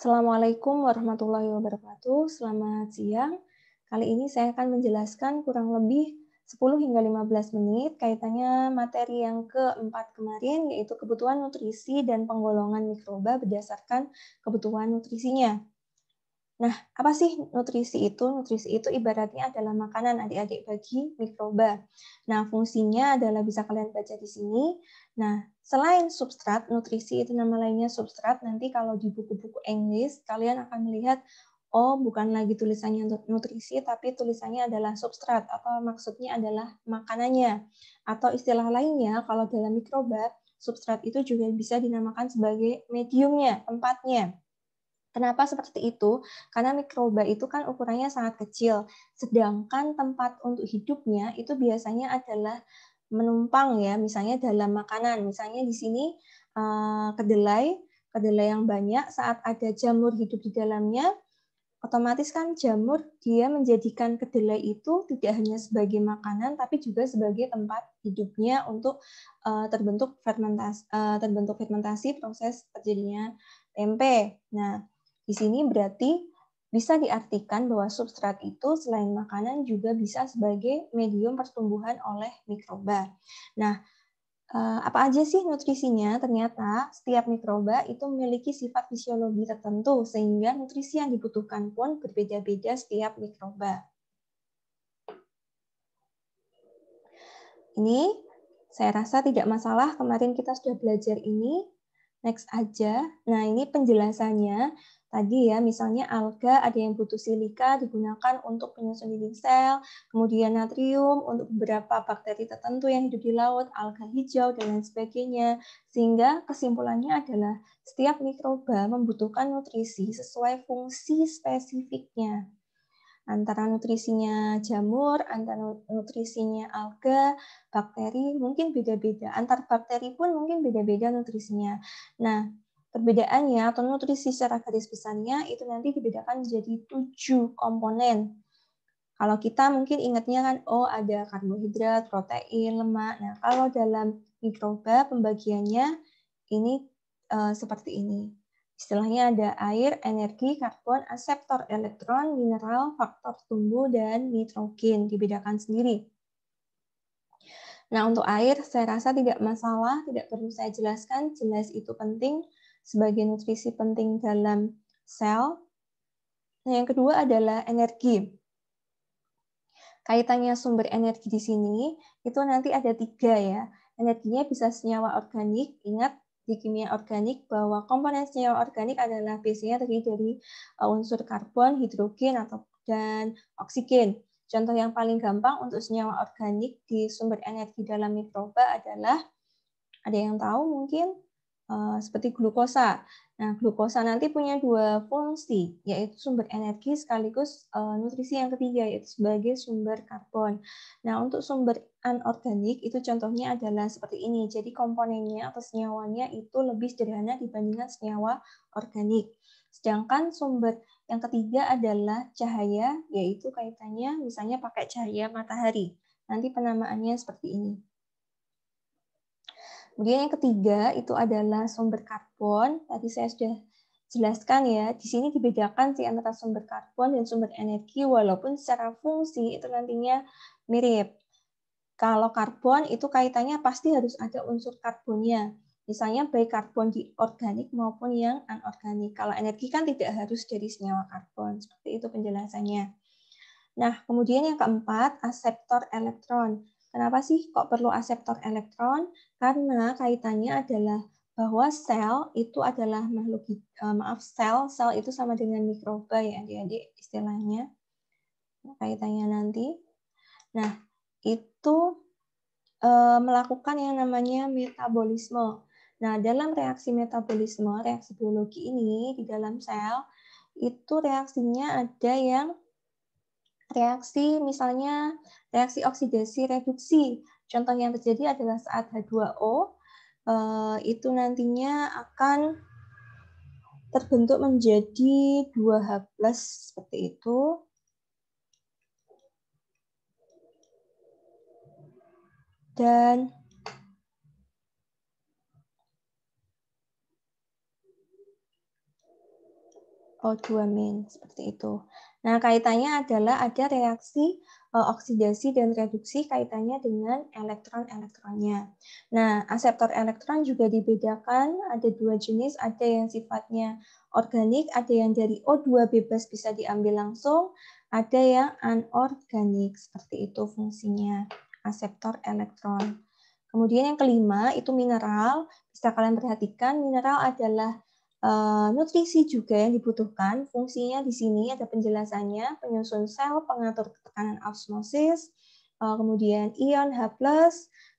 Assalamualaikum warahmatullahi wabarakatuh. Selamat siang. Kali ini saya akan menjelaskan kurang lebih 10 hingga 15 menit kaitannya materi yang keempat kemarin, yaitu kebutuhan nutrisi dan penggolongan mikroba berdasarkan kebutuhan nutrisinya. Nah, apa sih nutrisi itu? Nutrisi itu ibaratnya adalah makanan adik-adik bagi mikroba. Nah, fungsinya adalah bisa kalian baca di sini. Nah, selain substrat, nutrisi itu nama lainnya substrat. Nanti kalau di buku-buku Inggris, kalian akan melihat, oh bukan lagi tulisannya untuk nutrisi, tapi tulisannya adalah substrat, atau maksudnya adalah makanannya. Atau istilah lainnya, kalau dalam mikroba, substrat itu juga bisa dinamakan sebagai mediumnya, tempatnya. Kenapa seperti itu? Karena mikroba itu kan ukurannya sangat kecil, sedangkan tempat untuk hidupnya itu biasanya adalah menumpang ya, misalnya dalam makanan. Misalnya di sini kedelai yang banyak, saat ada jamur hidup di dalamnya, otomatis kan jamur dia menjadikan kedelai itu tidak hanya sebagai makanan, tapi juga sebagai tempat hidupnya untuk terbentuk fermentasi proses terjadinya tempe. Nah, di sini berarti bisa diartikan bahwa substrat itu selain makanan juga bisa sebagai medium pertumbuhan oleh mikroba. Nah, apa aja sih nutrisinya? Ternyata setiap mikroba itu memiliki sifat fisiologi tertentu, sehingga nutrisi yang dibutuhkan pun berbeda-beda setiap mikroba. Ini saya rasa tidak masalah, kemarin kita sudah belajar ini. Next aja. Nah, ini penjelasannya. Tadi ya, misalnya alga ada yang butuh silika digunakan untuk penyusun dinding sel, kemudian natrium untuk beberapa bakteri tertentu yang hidup di laut, alga hijau, dan lain sebagainya. Sehingga kesimpulannya adalah setiap mikroba membutuhkan nutrisi sesuai fungsi spesifiknya. Antara nutrisinya jamur, antara nutrisinya alga, bakteri, mungkin beda-beda. Antar bakteri pun mungkin beda-beda nutrisinya. Nah, perbedaannya atau nutrisi secara garis besarnya itu nanti dibedakan menjadi 7 komponen. Kalau kita mungkin ingatnya kan, oh ada karbohidrat, protein, lemak. Nah, kalau dalam mikroba pembagiannya ini seperti ini. Istilahnya ada air, energi, karbon, aseptor elektron, mineral, faktor tumbuh, dan nitrogen. Dibedakan sendiri. Nah, untuk air saya rasa tidak masalah, tidak perlu saya jelaskan. Jelas itu penting sebagai nutrisi penting dalam sel. Nah, yang kedua adalah energi. Kaitannya sumber energi di sini, itu nanti ada 3 ya. Energinya bisa senyawa organik, ingat di kimia organik bahwa komponen senyawa organik adalah biasanya terdiri dari unsur karbon, hidrogen, dan oksigen. Contoh yang paling gampang untuk senyawa organik di sumber energi dalam mikroba adalah, ada yang tahu mungkin? Seperti glukosa. Nah, glukosa nanti punya 2 fungsi, yaitu sumber energi sekaligus nutrisi yang ketiga, yaitu sebagai sumber karbon. Nah, untuk sumber anorganik itu contohnya adalah seperti ini. Jadi komponennya atau senyawanya itu lebih sederhana dibandingkan senyawa organik. Sedangkan sumber yang ketiga adalah cahaya, yaitu kaitannya misalnya pakai cahaya matahari. Nanti penamaannya seperti ini. Kemudian yang ketiga itu adalah sumber karbon. Tadi saya sudah jelaskan ya, di sini dibedakan sih antara sumber karbon dan sumber energi, walaupun secara fungsi itu nantinya mirip. Kalau karbon itu kaitannya pasti harus ada unsur karbonnya. Misalnya baik karbon di organik maupun yang anorganik. Kalau energi kan tidak harus dari senyawa karbon. Seperti itu penjelasannya. Nah, kemudian yang keempat, aseptor elektron. Kenapa sih kok perlu aseptor elektron? Karena kaitannya adalah bahwa sel itu adalah makhluk, sel itu sama dengan mikroba ya adik-adik istilahnya. Kaitannya nanti. Nah, itu melakukan yang namanya metabolisme. Nah, dalam reaksi metabolisme, reaksi biologi ini di dalam sel, itu reaksinya ada yang reaksi misalnya reaksi oksidasi reduksi. Contoh yang terjadi adalah saat H2O itu nantinya akan terbentuk menjadi 2H+ seperti itu. Dan O2-, seperti itu. Nah, kaitannya adalah ada reaksi oksidasi dan reduksi kaitannya dengan elektron-elektronnya. Nah, aseptor elektron juga dibedakan, ada dua jenis, ada yang sifatnya organik, ada yang dari O2 bebas bisa diambil langsung, ada yang anorganik, seperti itu fungsinya aseptor elektron. Kemudian yang kelima itu mineral, bisa kalian perhatikan mineral adalah nutrisi juga yang dibutuhkan. Fungsinya di sini ada penjelasannya, penyusun sel, pengatur tekanan osmosis, kemudian ion H+,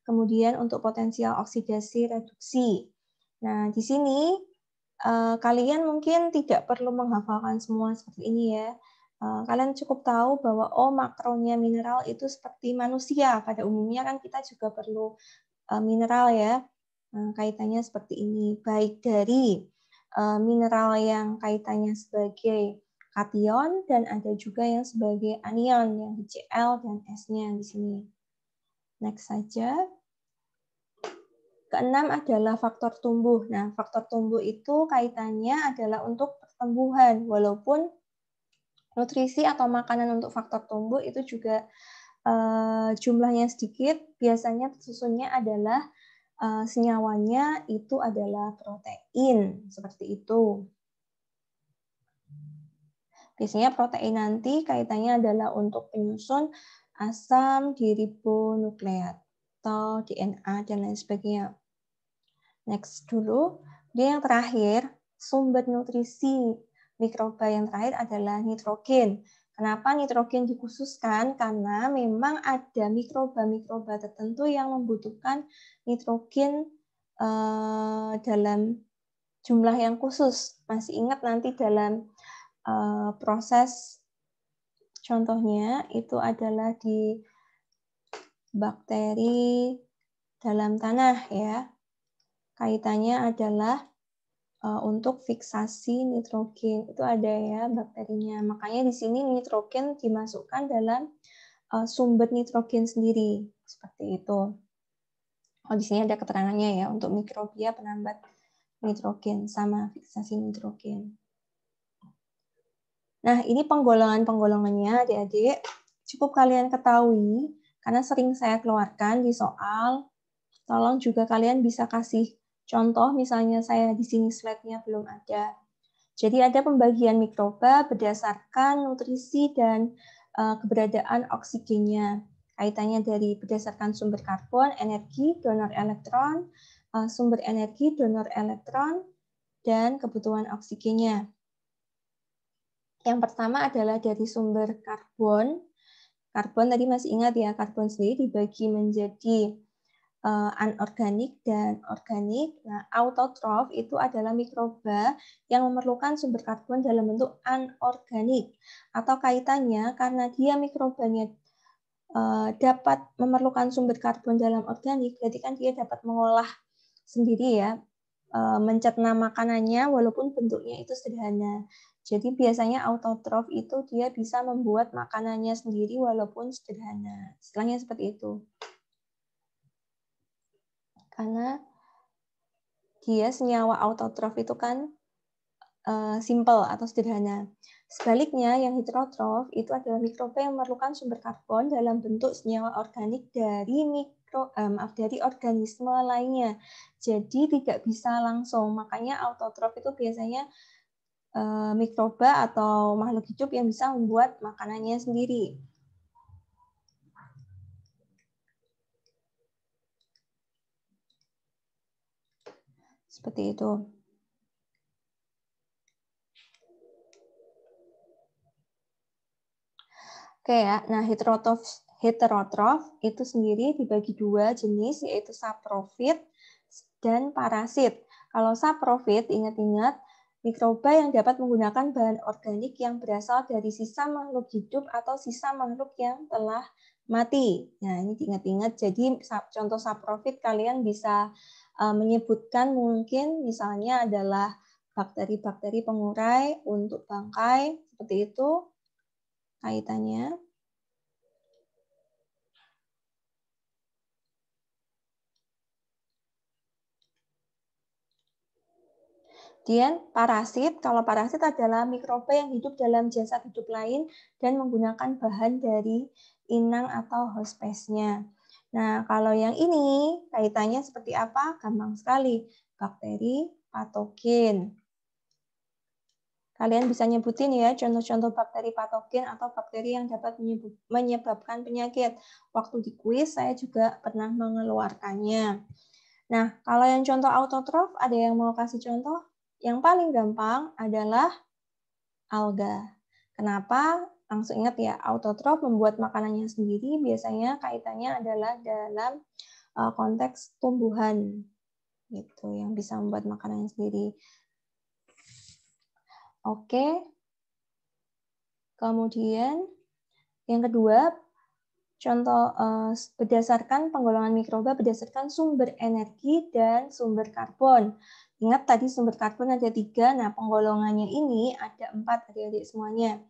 kemudian untuk potensial oksidasi reduksi. Nah, di sini kalian mungkin tidak perlu menghafalkan semua seperti ini ya. Kalian cukup tahu bahwa makronya mineral itu seperti manusia. Pada umumnya kan kita juga perlu mineral ya. Kaitannya seperti ini, baik dari mineral yang kaitannya sebagai kation dan ada juga yang sebagai anion yang di Cl dan S-nya di sini. Next saja. Keenam adalah faktor tumbuh. Nah, faktor tumbuh itu kaitannya adalah untuk pertumbuhan, walaupun nutrisi atau makanan untuk faktor tumbuh itu juga jumlahnya sedikit, biasanya tersusunnya adalah senyawanya itu adalah protein, seperti itu. Biasanya protein nanti kaitannya adalah untuk penyusun asam diribonukleat atau DNA dan lain sebagainya. Next dulu. Dia yang terakhir, sumber nutrisi mikroba yang terakhir adalah nitrogen. Kenapa nitrogen dikhususkan? Karena memang ada mikroba-mikroba tertentu yang membutuhkan nitrogen dalam jumlah yang khusus. Masih ingat nanti dalam proses contohnya itu adalah di bakteri dalam tanah ya. Kaitannya adalah untuk fiksasi nitrogen. Itu ada ya bakterinya. Makanya di sini nitrogen dimasukkan dalam sumber nitrogen sendiri. Seperti itu. Oh, di sini ada keterangannya ya untuk mikrobia penambat nitrogen sama fiksasi nitrogen. Nah, ini penggolongan-penggolongannya adik-adik. Cukup kalian ketahui, karena sering saya keluarkan di soal. Tolong juga kalian bisa kasih contoh, misalnya saya di sini slide-nya belum ada. Jadi ada pembagian mikroba berdasarkan nutrisi dan keberadaan oksigennya. Kaitannya dari berdasarkan sumber karbon, energi, donor elektron, sumber energi, donor elektron, dan kebutuhan oksigennya. Yang pertama adalah dari sumber karbon. Karbon tadi masih ingat ya, karbon sendiri dibagi menjadi anorganik dan organik. Nah, autotrof itu adalah mikroba yang memerlukan sumber karbon dalam bentuk anorganik. Atau kaitannya karena dia mikrobanya dapat memerlukan sumber karbon dalam organik, berarti kan dia dapat mengolah sendiri ya, mencerna makanannya walaupun bentuknya itu sederhana. Jadi biasanya autotrof itu dia bisa membuat makanannya sendiri walaupun sederhana. Istilahnya seperti itu. Karena dia senyawa autotrof itu kan simple atau sederhana. Sebaliknya yang heterotrof itu adalah mikroba yang memerlukan sumber karbon dalam bentuk senyawa organik dari dari organisme lainnya. Jadi tidak bisa langsung. Makanya autotrof itu biasanya mikroba atau makhluk hidup yang bisa membuat makanannya sendiri. Seperti itu. Oke ya, nah heterotrof itu sendiri dibagi dua jenis, yaitu saprofit dan parasit. Kalau saprofit, ingat-ingat, mikroba yang dapat menggunakan bahan organik yang berasal dari sisa makhluk hidup atau sisa makhluk yang telah mati. Nah, ini diingat-ingat. Jadi contoh saprofit kalian bisa menyebutkan mungkin misalnya adalah bakteri-bakteri pengurai untuk bangkai, seperti itu kaitannya. Kemudian parasit, kalau parasit adalah mikroba yang hidup dalam jasad hidup lain dan menggunakan bahan dari inang atau host spesiesnya. Nah, kalau yang ini kaitannya seperti apa? Gampang sekali. Bakteri, patogen. Kalian bisa nyebutin ya contoh-contoh bakteri patogen atau bakteri yang dapat menyebabkan penyakit. Waktu di kuis saya juga pernah mengeluarkannya. Nah, kalau yang contoh autotrof, ada yang mau kasih contoh? Yang paling gampang adalah alga. Kenapa? Langsung ingat ya, autotrof membuat makanannya sendiri biasanya kaitannya adalah dalam konteks tumbuhan, gitu, yang bisa membuat makanannya sendiri. Oke. Kemudian yang kedua, contoh berdasarkan penggolongan mikroba berdasarkan sumber energi dan sumber karbon. Ingat tadi sumber karbon ada 3, nah penggolongannya ini ada 4 adik-adik semuanya.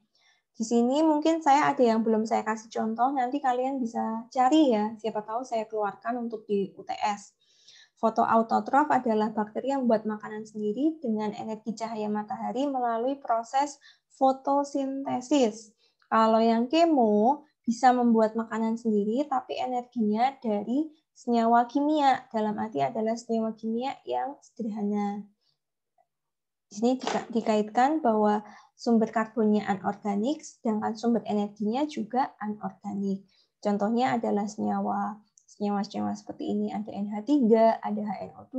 Di sini mungkin saya ada yang belum saya kasih contoh, nanti kalian bisa cari ya, siapa tahu saya keluarkan untuk di UTS. Fotoautotrof adalah bakteri yang membuat makanan sendiri dengan energi cahaya matahari melalui proses fotosintesis. Kalau yang kemo bisa membuat makanan sendiri, tapi energinya dari senyawa kimia. Dalam arti adalah senyawa kimia yang sederhana. Di sini dikaitkan bahwa sumber karbonnya anorganik, sedangkan sumber energinya juga anorganik. Contohnya adalah senyawa seperti ini, ada NH3, ada HNO2.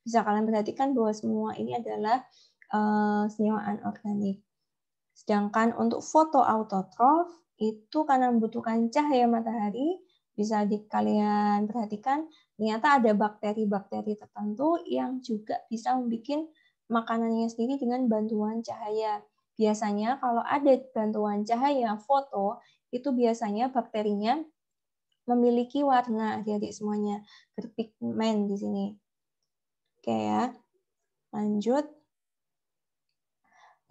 Bisa kalian perhatikan bahwa semua ini adalah senyawa anorganik. Sedangkan untuk fotoautotrof itu karena membutuhkan cahaya matahari, bisa kalian perhatikan ternyata ada bakteri-bakteri tertentu yang juga bisa membuat makanannya sendiri dengan bantuan cahaya. Biasanya kalau ada bantuan cahaya foto, itu biasanya bakterinya memiliki warna, adik-adik semuanya, berpigmen di sini. Oke ya, lanjut.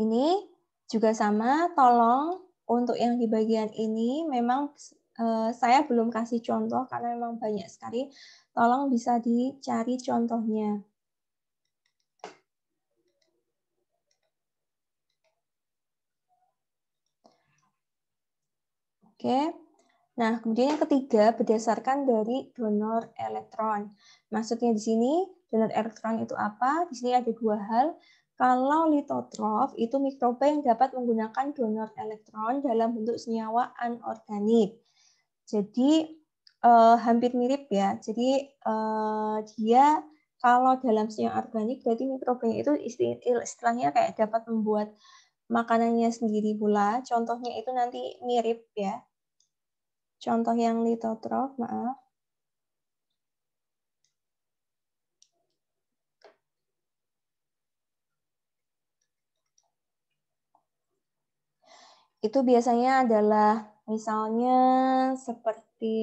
Ini juga sama, tolong untuk yang di bagian ini memang saya belum kasih contoh karena memang banyak sekali. Tolong bisa dicari contohnya. Oke. Nah, kemudian yang ketiga berdasarkan dari donor elektron. Maksudnya di sini donor elektron itu apa? Di sini ada 2 hal. Kalau litotrof itu mikroba yang dapat menggunakan donor elektron dalam bentuk senyawa anorganik. Jadi hampir mirip ya. Jadi dia kalau dalam senyawa organik berarti mikrobanya itu istilahnya kayak dapat membuat makanannya sendiri pula. Contohnya itu nanti mirip ya. Contoh yang litotrof, maaf. Itu biasanya adalah misalnya seperti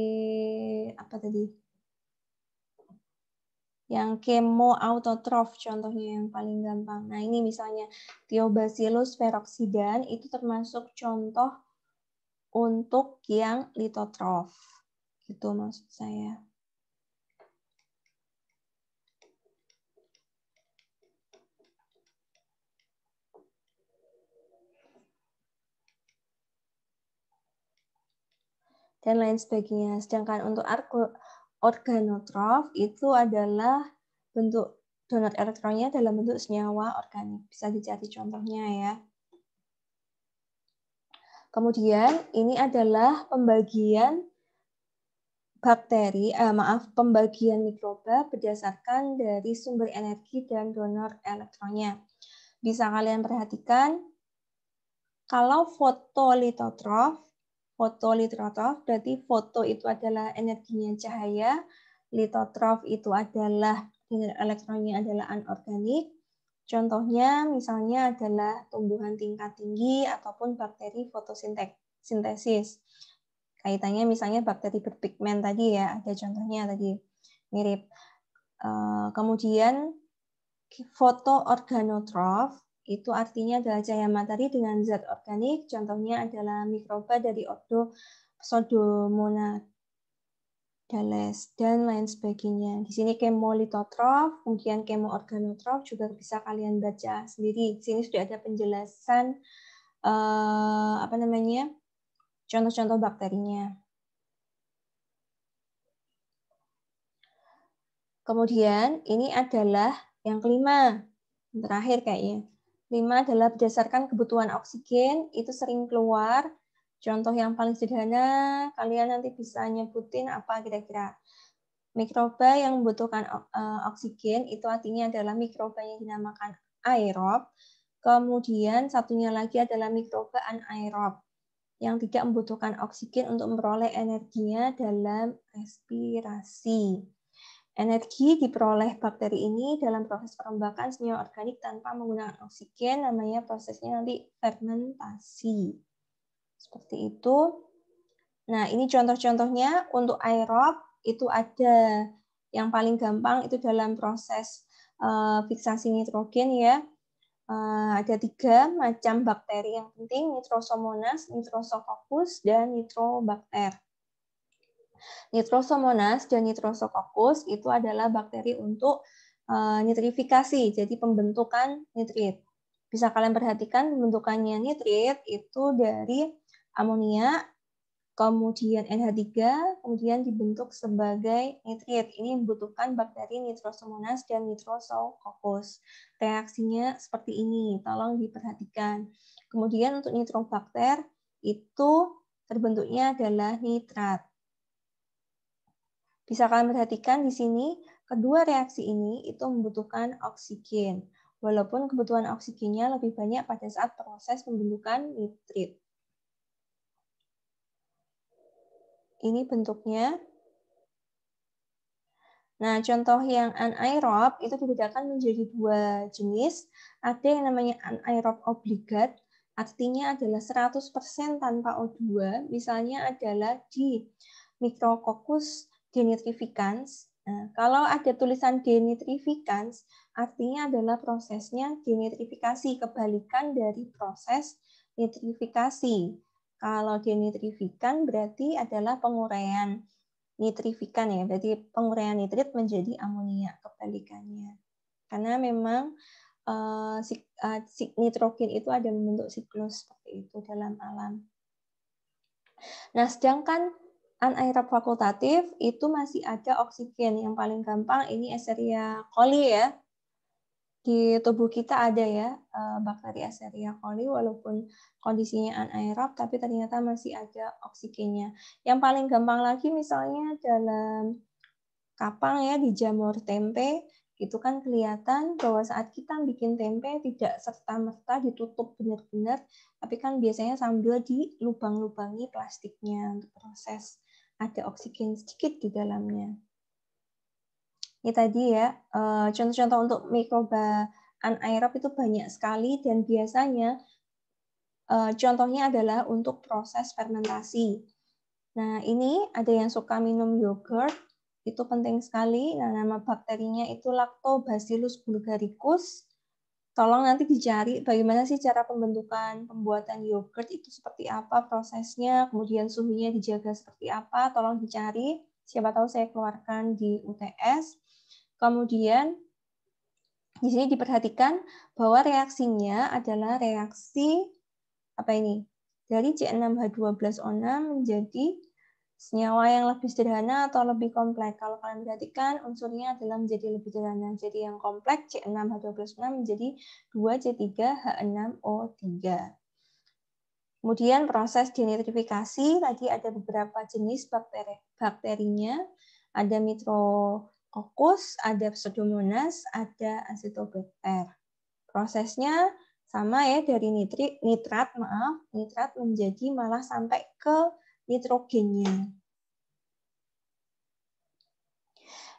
apa tadi? Yang kemoautotrof contohnya yang paling gampang. Nah, ini misalnya Thiobacillus peroxidan itu termasuk contoh untuk yang litotrof. Gitu maksud saya. Dan lain sebagainya. Sedangkan untuk organotrof itu adalah bentuk donor elektronnya dalam bentuk senyawa organik. Bisa dicari contohnya ya. Kemudian ini adalah pembagian pembagian mikroba berdasarkan dari sumber energi dan donor elektronnya. Bisa kalian perhatikan kalau fotolitotrof berarti foto itu adalah energinya cahaya, litotrof itu adalah elektronnya adalah anorganik. Contohnya misalnya adalah tumbuhan tingkat tinggi ataupun bakteri fotosintesis. Kaitannya misalnya bakteri berpigmen tadi ya, ada contohnya tadi mirip. Kemudian fotoorganotrof itu artinya adalah cahaya matahari dengan zat organik, contohnya adalah mikroba dari ordo Pseudomonas. Dales, dan lain sebagainya. Di sini kemolitotrof, kemudian kemoorganotrof juga bisa kalian baca sendiri. Di sini sudah ada penjelasan contoh-contoh bakterinya. Kemudian ini adalah yang kelima, yang terakhir kayaknya. 5 adalah berdasarkan kebutuhan oksigen, itu sering keluar. Contoh yang paling sederhana, kalian nanti bisa nyebutin apa kira-kira. Mikroba yang membutuhkan oksigen, itu artinya adalah mikroba yang dinamakan aerob. Kemudian satunya lagi adalah mikroba anaerob, yang tidak membutuhkan oksigen untuk memperoleh energinya dalam respirasi. Energi diperoleh bakteri ini dalam proses perombakan senyawa organik tanpa menggunakan oksigen, namanya prosesnya nanti fermentasi. Seperti itu. Nah, ini contoh-contohnya untuk aerob, itu ada yang paling gampang itu dalam proses fiksasi nitrogen ya. Ada 3 macam bakteri yang penting, Nitrosomonas, Nitrosococcus, dan Nitrobacter. Nitrosomonas dan Nitrosococcus itu adalah bakteri untuk nitrifikasi, jadi pembentukan nitrit. Bisa kalian perhatikan pembentukannya nitrit itu dari amonia, kemudian NH3, kemudian dibentuk sebagai nitrit. Ini membutuhkan bakteri Nitrosomonas dan Nitrosococcus. Reaksinya seperti ini, tolong diperhatikan. Kemudian untuk Nitrobacter itu terbentuknya adalah nitrat. Bisa kalian perhatikan di sini, kedua reaksi ini itu membutuhkan oksigen, walaupun kebutuhan oksigennya lebih banyak pada saat proses pembentukan nitrit. Ini bentuknya. Nah, contoh yang anaerob itu dibedakan menjadi 2 jenis. Ada yang namanya anaerob obligat, artinya adalah 100% tanpa O2, misalnya adalah di Micrococcus denitrificans. Nah, kalau ada tulisan denitrificans, artinya adalah prosesnya denitrifikasi, kebalikan dari proses nitrifikasi. Kalau denitrifikan berarti adalah penguraian. Nitrifikan ya, berarti penguraian nitrit menjadi amonia, kebalikannya. Karena memang nitrogen itu ada membentuk siklus seperti itu dalam alam. Nah, sedangkan anaerob fakultatif itu masih ada oksigen. Yang paling gampang ini Escherichia coli ya. Di tubuh kita ada ya bakteri Escherichia coli, walaupun kondisinya anaerob, tapi ternyata masih ada oksigennya. Yang paling gampang lagi misalnya dalam kapang ya, di jamur tempe, itu kan kelihatan bahwa saat kita bikin tempe tidak serta-merta ditutup benar-benar, tapi kan biasanya sambil dilubang-lubangi plastiknya untuk proses. Ada oksigen sedikit di dalamnya. Ini tadi ya, contoh-contoh untuk mikroba anaerob itu banyak sekali dan biasanya contohnya adalah untuk proses fermentasi. Nah, ini ada yang suka minum yogurt, itu penting sekali. Nah, nama bakterinya itu Lactobacillus bulgaricus. Tolong nanti dicari bagaimana sih cara pembuatan yogurt itu seperti apa prosesnya, kemudian suhunya dijaga seperti apa, tolong dicari. Siapa tahu saya keluarkan di UTS. Kemudian di sini diperhatikan bahwa reaksinya adalah reaksi apa ini? Dari C6H12O6 menjadi senyawa yang lebih sederhana atau lebih kompleks. Kalau kalian perhatikan, unsurnya adalah menjadi lebih sederhana. Jadi yang kompleks C6H12O6 menjadi 2C3H6O3. Kemudian proses denitrifikasi, tadi ada beberapa jenis bakterinya. Ada Micrococcus, ada Pseudomonas, ada Acetobacter. Prosesnya sama ya, dari nitrat menjadi malah sampai ke nitrogennya.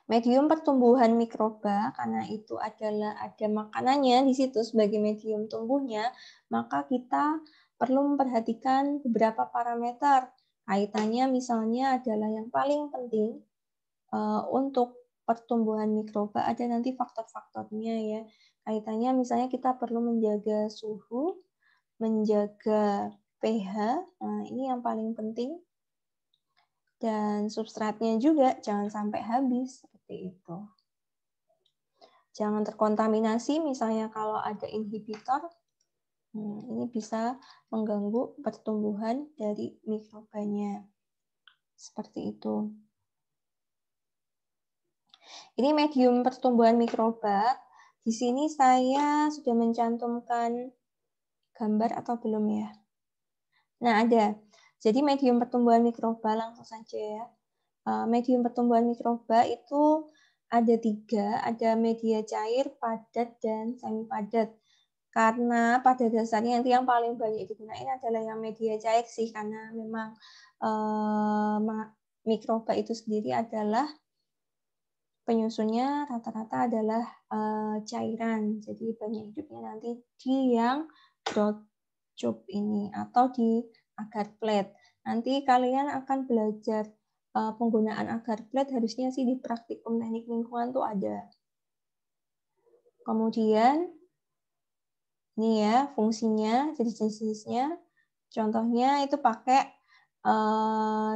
Medium pertumbuhan mikroba, karena itu adalah ada makanannya di situ sebagai medium tumbuhnya, maka kita perlu memperhatikan beberapa parameter. Kaitannya misalnya adalah yang paling penting untuk pertumbuhan mikroba, ada nanti faktor-faktornya ya. Kaitannya misalnya kita perlu menjaga suhu, menjaga pH, nah ini yang paling penting. Dan substratnya juga jangan sampai habis, seperti itu. Jangan terkontaminasi, misalnya kalau ada inhibitor, ini bisa mengganggu pertumbuhan dari mikrobanya. Seperti itu. Ini medium pertumbuhan mikroba. Di sini saya sudah mencantumkan gambar atau belum ya? Nah, ada. Jadi medium pertumbuhan mikroba, langsung saja ya. Medium pertumbuhan mikroba itu ada 3, ada media cair, padat, dan semi padat. Karena pada dasarnya nanti yang paling banyak digunakan adalah yang media cair sih, karena memang mikroba itu sendiri adalah penyusunnya rata-rata adalah cairan. Jadi banyak hidupnya nanti di yang growth tube ini atau di agar plate. Nanti kalian akan belajar penggunaan agar plate, harusnya sih di praktikum teknik lingkungan tuh ada. Kemudian ini ya fungsinya, jenis-jenisnya. Contohnya itu pakai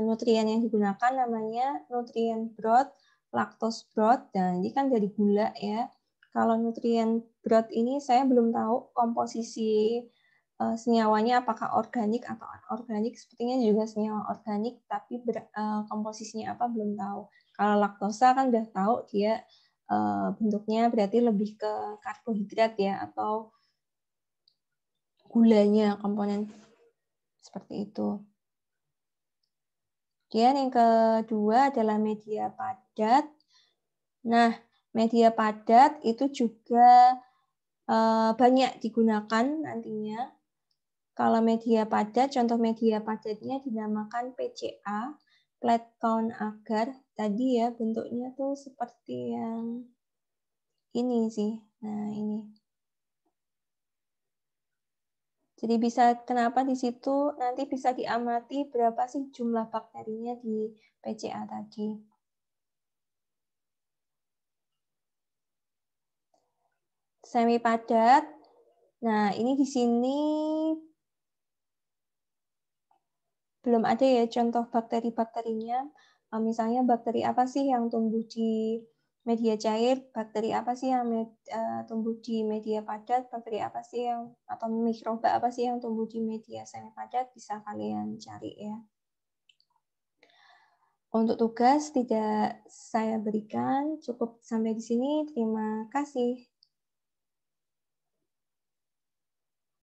nutrien yang digunakan namanya nutrien broth, lactose broth, dan ini kan dari gula ya. Kalau nutrien broth ini saya belum tahu komposisi senyawanya apakah organik atau anorganik, sepertinya juga senyawa organik, tapi komposisinya apa belum tahu. Kalau laktosa kan udah tahu dia bentuknya berarti lebih ke karbohidrat ya, atau gulanya, komponen seperti itu. Kemudian yang kedua adalah media padat. Nah, media padat itu juga banyak digunakan nantinya. Kalau media padat, contoh media padatnya dinamakan PCA, plate count agar. Tadi ya bentuknya tuh seperti yang ini sih. Nah, ini. Jadi bisa, kenapa di situ nanti bisa diamati berapa sih jumlah bakterinya di PCA tadi. Semi padat. Nah, ini di sini belum ada ya contoh bakteri-bakterinya. Misalnya bakteri apa sih yang tumbuh di media cair, bakteri apa sih yang tumbuh di media padat, bakteri apa sih yang, atau mikroba apa sih yang tumbuh di media semi padat, bisa kalian cari ya. Untuk tugas tidak saya berikan, cukup sampai di sini. Terima kasih.